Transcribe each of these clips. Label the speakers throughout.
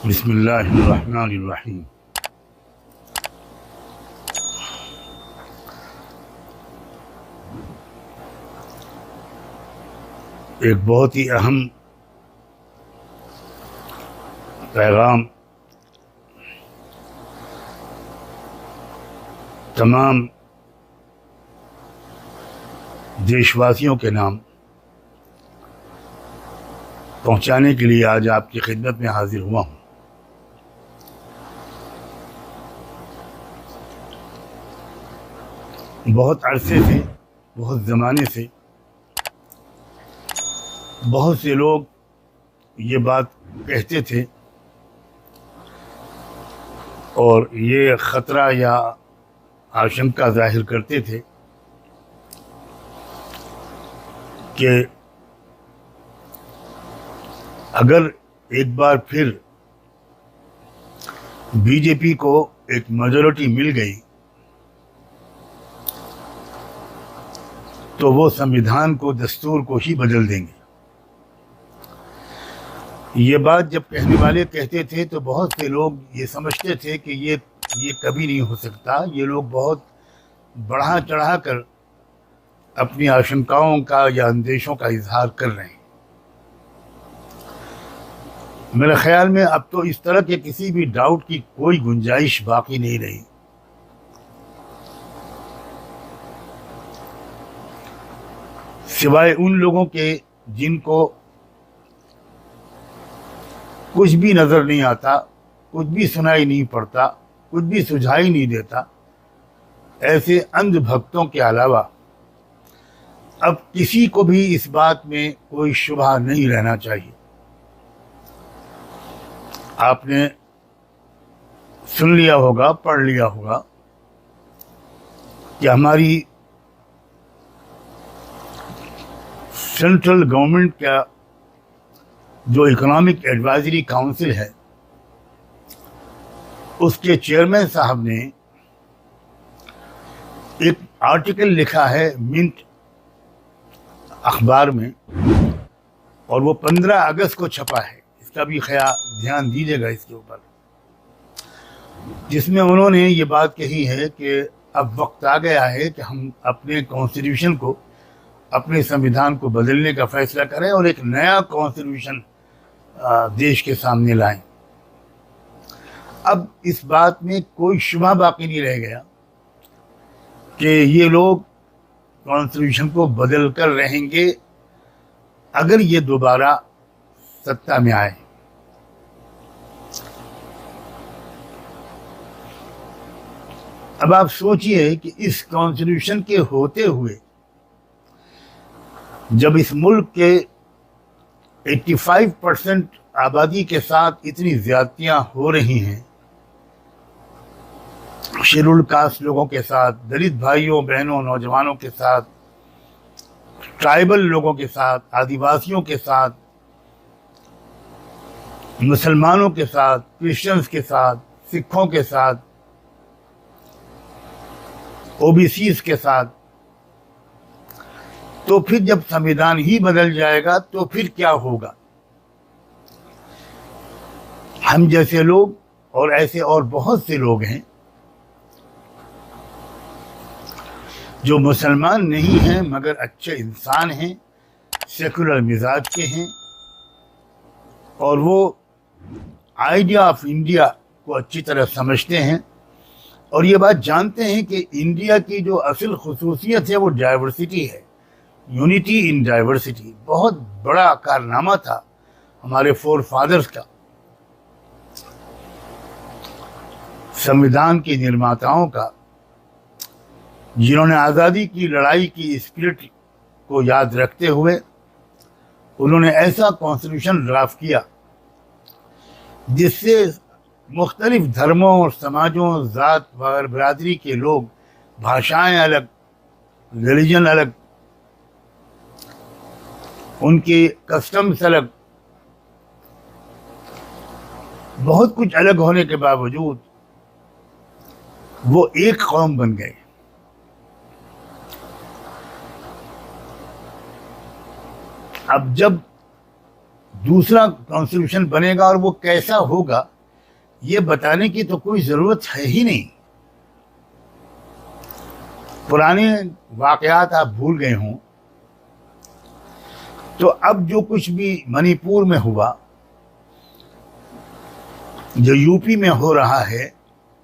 Speaker 1: बिस्मिल्लाहिर्रहमानिर्रहीम। एक बहुत ही अहम पैगाम तमाम देशवासियों के नाम पहुंचाने के लिए आज आपकी खिदमत में हाजिर हुआ हूं। बहुत अरसे से, बहुत ज़माने से बहुत से लोग ये बात कहते थे और ये ख़तरा या आशंका जाहिर करते थे कि अगर एक बार फिर बीजेपी को एक मेजॉरिटी मिल गई तो वो संविधान को, दस्तूर को ही बदल देंगे। ये बात जब कहने वाले कहते थे तो बहुत से लोग ये समझते थे कि ये कभी नहीं हो सकता। ये लोग बहुत बढ़ा चढ़ा कर अपनी आशंकाओं का या अंदेशों का इजहार कर रहे हैं। मेरे ख्याल में अब तो इस तरह के किसी भी डाउट की कोई गुंजाइश बाकी नहीं रही। सिवाय उन लोगों के जिनको कुछ भी नज़र नहीं आता, कुछ भी सुनाई नहीं पड़ता, कुछ भी सुझाई नहीं देता, ऐसे अंध भक्तों के अलावा अब किसी को भी इस बात में कोई शुबहा नहीं रहना चाहिए। आपने सुन लिया होगा, पढ़ लिया होगा कि हमारी सेंट्रल गवर्नमेंट का जो इकोनॉमिक एडवाइजरी काउंसिल है, उसके चेयरमैन साहब ने एक आर्टिकल लिखा है मिंट अखबार में और वो 15 अगस्त को छपा है। इसका भी ध्यान दीजिएगा इसके ऊपर, जिसमें उन्होंने ये बात कही है कि अब वक्त आ गया है कि हम अपने कॉन्स्टिट्यूशन को, अपने संविधान को बदलने का फैसला करें और एक नया कॉन्स्टिट्यूशन देश के सामने लाएं। अब इस बात में कोई शुबहा बाकी नहीं रह गया कि ये लोग कॉन्स्टिट्यूशन को बदल कर रहेंगे अगर ये दोबारा सत्ता में आए। अब आप सोचिए कि इस कॉन्स्टिट्यूशन के होते हुए जब इस मुल्क के 85% आबादी के साथ इतनी ज्यादतियां हो रही हैं, शेड्यूल कास्ट लोगों के साथ, दलित भाइयों बहनों नौजवानों के साथ, ट्राइबल लोगों के साथ, आदिवासियों के साथ, मुसलमानों के साथ, क्रिश्चियंस के साथ, सिखों के साथ, ओबीसीज के साथ, तो फिर जब संविधान ही बदल जाएगा तो फिर क्या होगा? हम जैसे लोग और ऐसे और बहुत से लोग हैं जो मुसलमान नहीं हैं मगर अच्छे इंसान हैं, सेकुलर मिजाज के हैं और वो आइडिया ऑफ इंडिया को अच्छी तरह समझते हैं और ये बात जानते हैं कि इंडिया की जो असल खुसूसियत है वो डाइवर्सिटी है, यूनिटी इन डाइवर्सिटी। बहुत बड़ा कारनामा था हमारे फोर फादर्स का, संविधान के निर्माताओं का, जिन्होंने आज़ादी की लड़ाई की स्पिरिट को याद रखते हुए उन्होंने ऐसा कॉन्स्टिट्यूशन ड्राफ्ट किया जिससे मुख्तलिफ धर्मों और समाजों, ज़ात व बरादरी के लोग, भाषाएं अलग, रिलीजन अलग, उनके कस्टम्स अलग, बहुत कुछ अलग होने के बावजूद वो एक कौम बन गए। अब जब दूसरा कॉन्स्टिट्यूशन बनेगा और वो कैसा होगा ये बताने की तो कोई ज़रूरत है ही नहीं। पुराने वाक़यात आप भूल गए हों तो अब जो कुछ भी मणिपुर में हुआ, जो यूपी में हो रहा है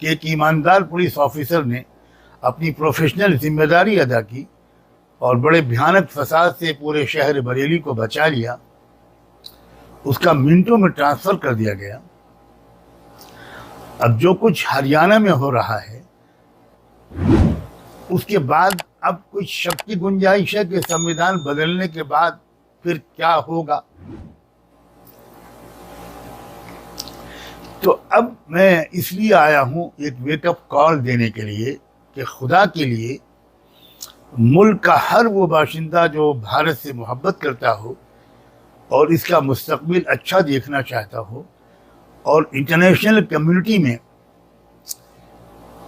Speaker 1: कि एक ईमानदार पुलिस ऑफिसर ने अपनी प्रोफेशनल जिम्मेदारी अदा की और बड़े भयानक फसाद से पूरे शहर बरेली को बचा लिया, उसका मिनटों में ट्रांसफ़र कर दिया गया। अब जो कुछ हरियाणा में हो रहा है, उसके बाद अब कुछ शक की गुंजाइश है कि संविधान बदलने के बाद फिर क्या होगा। तो अब मैं इसलिए आया हूं एक वेकअप कॉल देने के लिए कि खुदा के लिए मुल्क का हर वो बाशिंदा जो भारत से मोहब्बत करता हो और इसका मुस्तकबिल अच्छा देखना चाहता हो और इंटरनेशनल कम्युनिटी में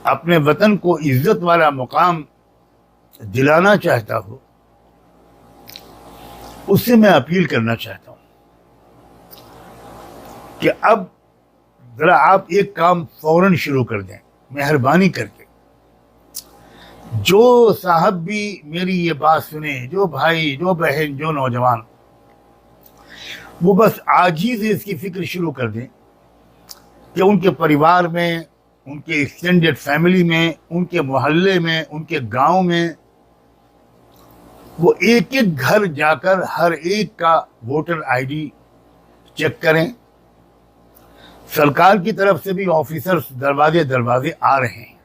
Speaker 1: अपने वतन को इज्जत वाला मुकाम दिलाना चाहता हो, उससे मैं अपील करना चाहता हूं कि अब जरा आप एक काम फौरन शुरू कर दें, मेहरबानी करके। जो साहब भी मेरी ये बात सुने, जो भाई, जो बहन, जो नौजवान, वो बस आज ही से इसकी फिक्र शुरू कर दें कि उनके परिवार में, उनके एक्सटेंडेड फैमिली में, उनके मोहल्ले में, उनके गांव में वो एक एक घर जाकर हर एक का वोटर आईडी चेक करें। सरकार की तरफ से भी ऑफिसर्स दरवाजे दरवाजे आ रहे हैं,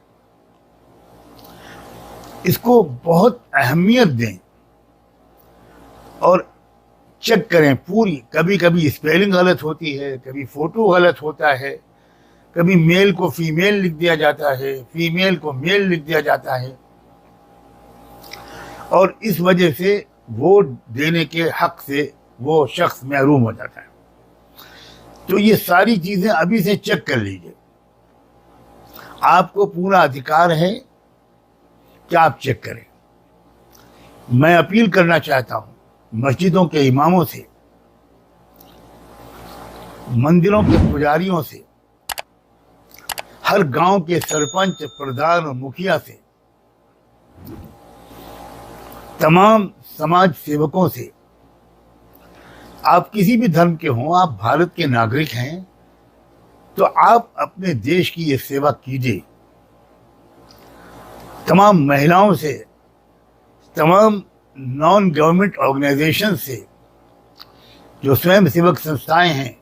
Speaker 1: इसको बहुत अहमियत दें और चेक करें पूरी। कभी कभी स्पेलिंग गलत होती है, कभी फोटो गलत होता है, कभी मेल को फीमेल लिख दिया जाता है, फीमेल को मेल लिख दिया जाता है और इस वजह से वोट देने के हक से वो शख्स महरूम हो जाता है। तो ये सारी चीज़ें अभी से चेक कर लीजिए। आपको पूरा अधिकार है कि आप चेक करें। मैं अपील करना चाहता हूँ मस्जिदों के इमामों से, मंदिरों के पुजारियों से, हर गांव के सरपंच, प्रधान और मुखिया से, तमाम समाज सेवकों से, आप किसी भी धर्म के हों, आप भारत के नागरिक हैं तो आप अपने देश की ये सेवा कीजिए। तमाम महिलाओं से, तमाम नॉन गवर्नमेंट ऑर्गेनाइजेशन से, जो स्वयं सेवक संस्थाएं हैं,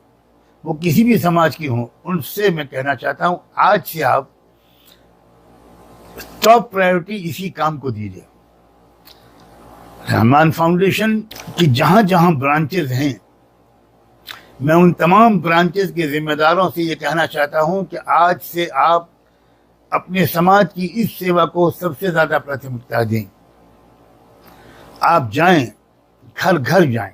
Speaker 1: वो किसी भी समाज की हों, उनसे मैं कहना चाहता हूं आज से आप टॉप प्रायोरिटी इसी काम को दीजिए। रहमान फाउंडेशन की जहां जहां ब्रांचेज हैं, मैं उन तमाम ब्रांचेज के जिम्मेदारों से ये कहना चाहता हूं कि आज से आप अपने समाज की इस सेवा को सबसे ज़्यादा प्राथमिकता दें। आप जाएं, घर घर जाएं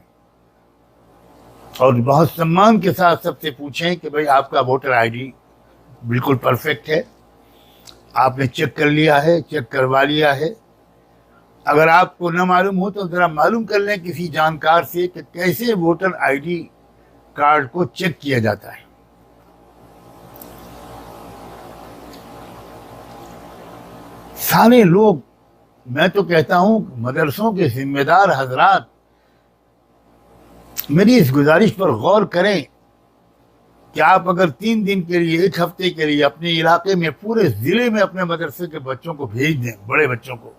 Speaker 1: और बहुत सम्मान के साथ सबसे पूछें कि भाई आपका वोटर आईडी बिल्कुल परफेक्ट है, आपने चेक कर लिया है, चेक करवा लिया है। अगर आपको न मालूम हो तो ज़रा मालूम कर लें किसी जानकार से कि कैसे वोटर आईडी कार्ड को चेक किया जाता है। सारे लोग, मैं तो कहता हूं मदरसों के जिम्मेदार हजरात, मेरी इस गुजारिश पर गौर करें कि आप अगर 3 दिन के लिए, 1 हफ्ते के लिए अपने इलाके में, पूरे ज़िले में अपने मदरसे के बच्चों को भेज दें, बड़े बच्चों को,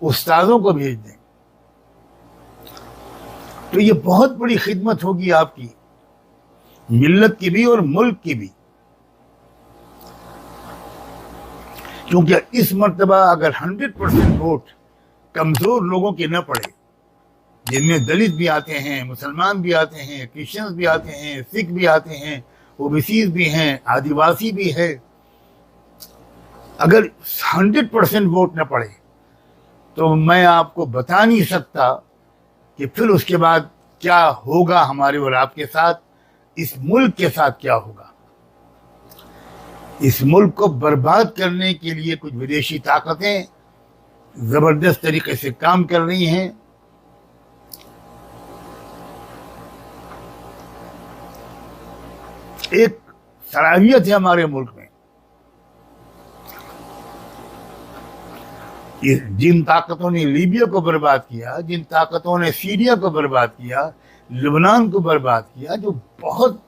Speaker 1: उस्तादों को भेज दें, तो ये बहुत बड़ी खिदमत होगी आपकी, मिल्लत की भी और मुल्क की भी। क्योंकि इस मर्तबा अगर 100% वोट कमज़ोर लोगों के न पड़े, जिनमें दलित भी आते हैं, मुसलमान भी आते हैं, क्रिश्चियंस भी आते हैं, सिख भी आते हैं, ओबीसी भी हैं, आदिवासी भी है, अगर 100% वोट न पड़े तो मैं आपको बता नहीं सकता कि फिर उसके बाद क्या होगा हमारे और आपके साथ, इस मुल्क के साथ क्या होगा। इस मुल्क को बर्बाद करने के लिए कुछ विदेशी ताकतें जबरदस्त तरीके से काम कर रही हैं। एक सलाहियत है हमारे मुल्क में। जिन ताकतों ने लीबिया को बर्बाद किया, जिन ताकतों ने सीरिया को बर्बाद किया, लबनान को बर्बाद किया, जो बहुत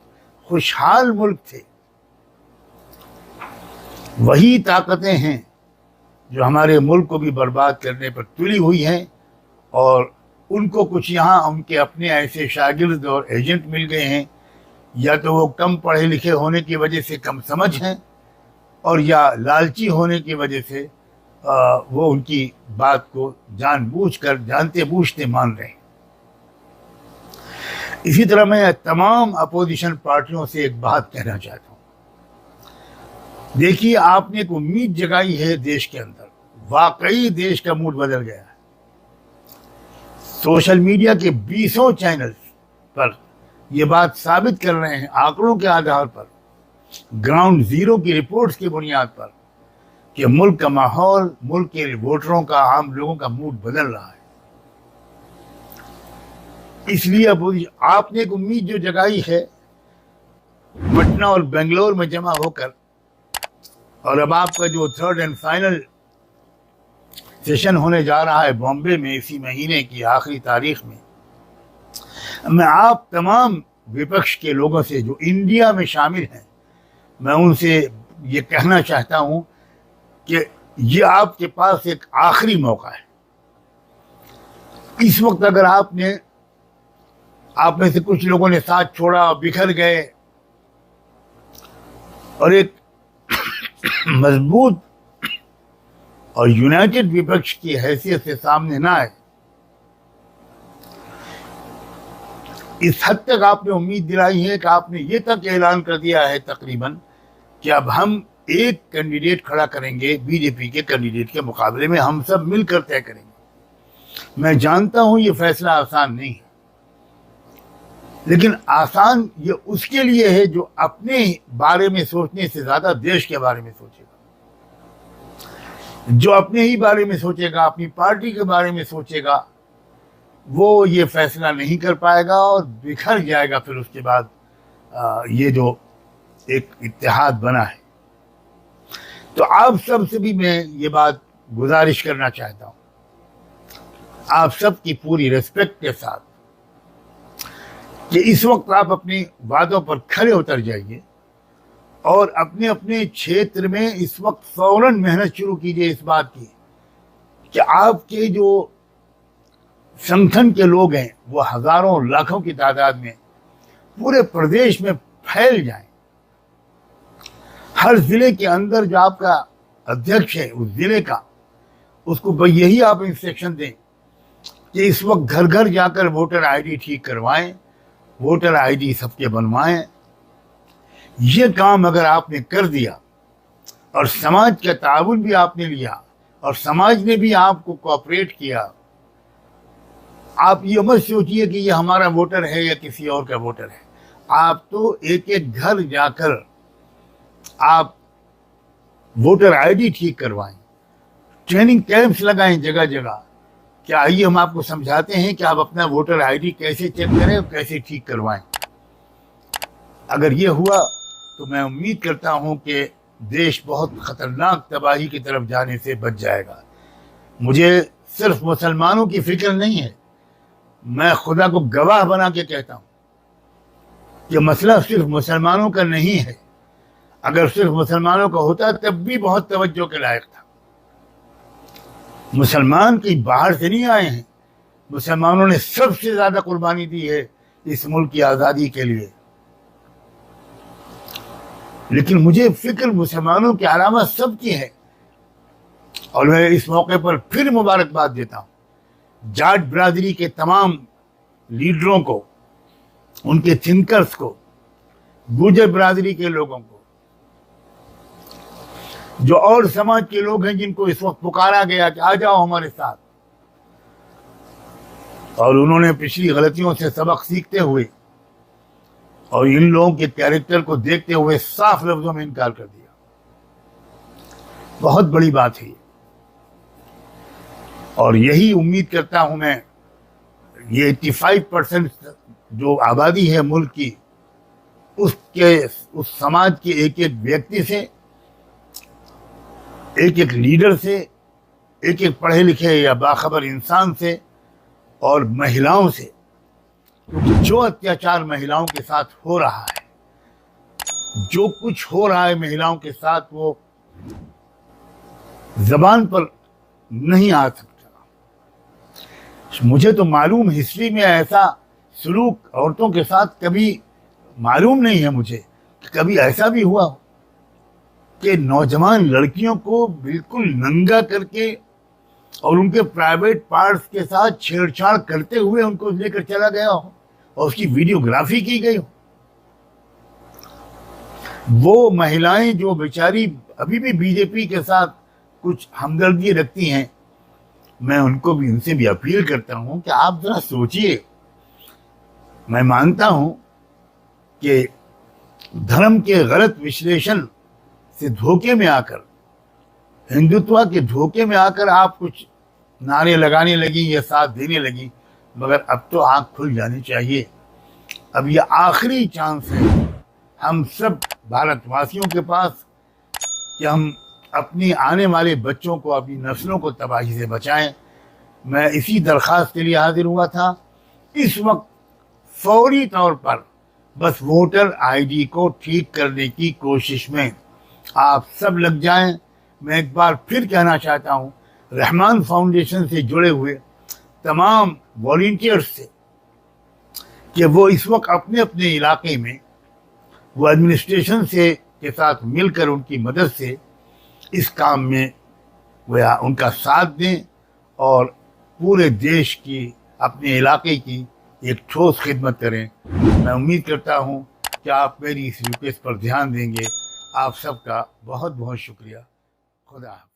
Speaker 1: खुशहाल मुल्क थे, वही ताकतें हैं जो हमारे मुल्क को भी बर्बाद करने पर तुली हुई हैं। और उनको कुछ यहाँ उनके अपने ऐसे शागिर्द और एजेंट मिल गए हैं, या तो वो कम पढ़े लिखे होने की वजह से कम समझ हैं, और या लालची होने की वजह से वो उनकी बात को जानबूझकर जानते बूझते मान रहे हैं। इसी तरह मैं तमाम अपोजिशन पार्टियों से एक बात कहना चाहता हूं। देखिए, आपने एक उम्मीद जगाई है देश के अंदर, वाकई देश का मूड बदल गया है। सोशल मीडिया के 20 चैनल्स पर ये बात साबित कर रहे हैं, आंकड़ों के आधार पर, ग्राउंड जीरो की रिपोर्ट्स की बुनियाद पर, कि मुल्क का माहौल, मुल्क के वोटरों का, आम लोगों का मूड बदल रहा है। इसलिए अब आपने एक उम्मीद जो जगाई है पटना और बेंगलोर में जमा होकर, और अब आपका जो थर्ड एंड फाइनल सेशन होने जा रहा है बॉम्बे में इसी महीने की आखिरी तारीख में, मैं आप तमाम विपक्ष के लोगों से जो इंडिया में शामिल हैं, मैं उनसे ये कहना चाहता हूं कि ये आपके पास एक आखिरी मौका है। इस वक्त अगर आप में से कुछ लोगों ने साथ छोड़ा, बिखर गए और एक मजबूत और यूनाइटेड विपक्ष की हैसियत से सामने ना आए, इस हद तक आपने उम्मीद दिलाई है कि आपने ये तक ऐलान कर दिया है तकरीबन कि अब हम एक कैंडिडेट खड़ा करेंगे, बीजेपी के कैंडिडेट के मुकाबले में हम सब मिलकर तय करेंगे। मैं जानता हूं ये फैसला आसान नहीं है, लेकिन आसान ये उसके लिए है जो अपने बारे में सोचने से ज्यादा देश के बारे में सोचेगा। जो अपने ही बारे में सोचेगा, अपनी पार्टी के बारे में सोचेगा, वो ये फैसला नहीं कर पाएगा और बिखर जाएगा। फिर उसके बाद ये जो एक इत्तेहाद बना है, तो आप सब से भी मैं ये बात गुजारिश करना चाहता हूं, आप सब की पूरी रिस्पेक्ट के साथ, कि इस वक्त आप अपने वादों पर खरे उतर जाइए और अपने अपने क्षेत्र में इस वक्त फौरन मेहनत शुरू कीजिए इस बात की कि आपके जो संगठन के लोग हैं वो हजारों लाखों की तादाद में पूरे प्रदेश में फैल जाएं। हर जिले के अंदर जो आपका अध्यक्ष है उस जिले का, उसको यही आप इंस्ट्रक्शन दें कि इस वक्त घर घर जाकर वोटर आईडी ठीक करवाएं, वोटर आईडी सबके बनवाएं। ये काम अगर आपने कर दिया और समाज का ताउन भी आपने लिया और समाज ने भी आपको कोऑपरेट किया, आप ये मत सोचिए कि ये हमारा वोटर है या किसी और का वोटर है। आप तो एक एक घर जाकर आप वोटर आईडी ठीक करवाएं, ट्रेनिंग कैंप्स लगाएं जगह जगह। क्या आइए हम आपको समझाते हैं कि आप अपना वोटर आईडी कैसे चेक करें और कैसे ठीक करवाएं। अगर ये हुआ तो मैं उम्मीद करता हूं कि देश बहुत खतरनाक तबाही की तरफ जाने से बच जाएगा। मुझे सिर्फ मुसलमानों की फिक्र नहीं है, मैं खुदा को गवाह बना के कहता हूं कि मसला सिर्फ मुसलमानों का नहीं है। अगर सिर्फ मुसलमानों का होता तब भी बहुत तवज्जो के लायक था। मुसलमान कहीं बाहर से नहीं आए हैं, मुसलमानों ने सबसे ज्यादा कुर्बानी दी है इस मुल्क की आज़ादी के लिए। लेकिन मुझे फिक्र मुसलमानों के अलावा सबकी है। और मैं इस मौके पर फिर मुबारकबाद देता हूं जाट बिरादरी के तमाम लीडरों को, उनके थिंकर्स को, गुर्जर बिरादरी के लोगों को, जो और समाज के लोग हैं जिनको इस वक्त पुकारा गया कि आ जाओ हमारे साथ, और उन्होंने पिछली गलतियों से सबक सीखते हुए और इन लोगों के कैरेक्टर को देखते हुए साफ लफ्जों में इनकार कर दिया। बहुत बड़ी बात है ये। और यही उम्मीद करता हूं मैं, ये 85% जो आबादी है मुल्क की, उस समाज के एक एक व्यक्ति से, एक एक लीडर से, एक एक पढ़े लिखे या बाखबर इंसान से और महिलाओं से, क्योंकि जो अत्याचार महिलाओं के साथ हो रहा है, जो कुछ हो रहा है महिलाओं के साथ, वो जबान पर नहीं आ सकता। मुझे तो मालूम, हिस्ट्री में ऐसा सलूक औरतों के साथ कभी मालूम नहीं है मुझे कि कभी ऐसा भी हुआ हो कि नौजवान लड़कियों को बिल्कुल नंगा करके और उनके प्राइवेट पार्ट्स के साथ छेड़छाड़ करते हुए उनको लेकर चला गया हो और उसकी वीडियोग्राफी की गई हो। वो महिलाएं जो बेचारी अभी भी बीजेपी के साथ कुछ हमदर्दी रखती हैं, मैं उनको भी, उनसे भी अपील करता हूं कि आप जरा सोचिए। मैं मानता हूं कि धर्म के गलत विश्लेषण से धोखे में आकर, हिंदुत्व के धोखे में आकर आप कुछ नारे लगाने लगी या साथ देने लगी, मगर अब तो आंख खुल जानी चाहिए। अब ये आखिरी चांस है हम सब भारतवासियों के पास कि हम अपनी आने वाले बच्चों को, अपनी नस्लों को तबाही से बचाएं। मैं इसी दरख्वास्त के लिए हाजिर हुआ था। इस वक्त फौरी तौर पर बस वोटर आईडी को ठीक करने की कोशिश में आप सब लग जाएं। मैं एक बार फिर कहना चाहता हूं रहमान फाउंडेशन से जुड़े हुए तमाम वॉलंटियर्स से कि वो इस वक्त अपने अपने इलाके में वो एडमिनिस्ट्रेशन से के साथ मिलकर उनकी मदद से इस काम में वह उनका साथ दें और पूरे देश की, अपने इलाके की एक ठोस खिदमत करें। मैं उम्मीद करता हूं कि आप मेरी इस रिक्वेस्ट पर ध्यान देंगे। आप सबका बहुत बहुत शुक्रिया। खुदा हाफ़िज़।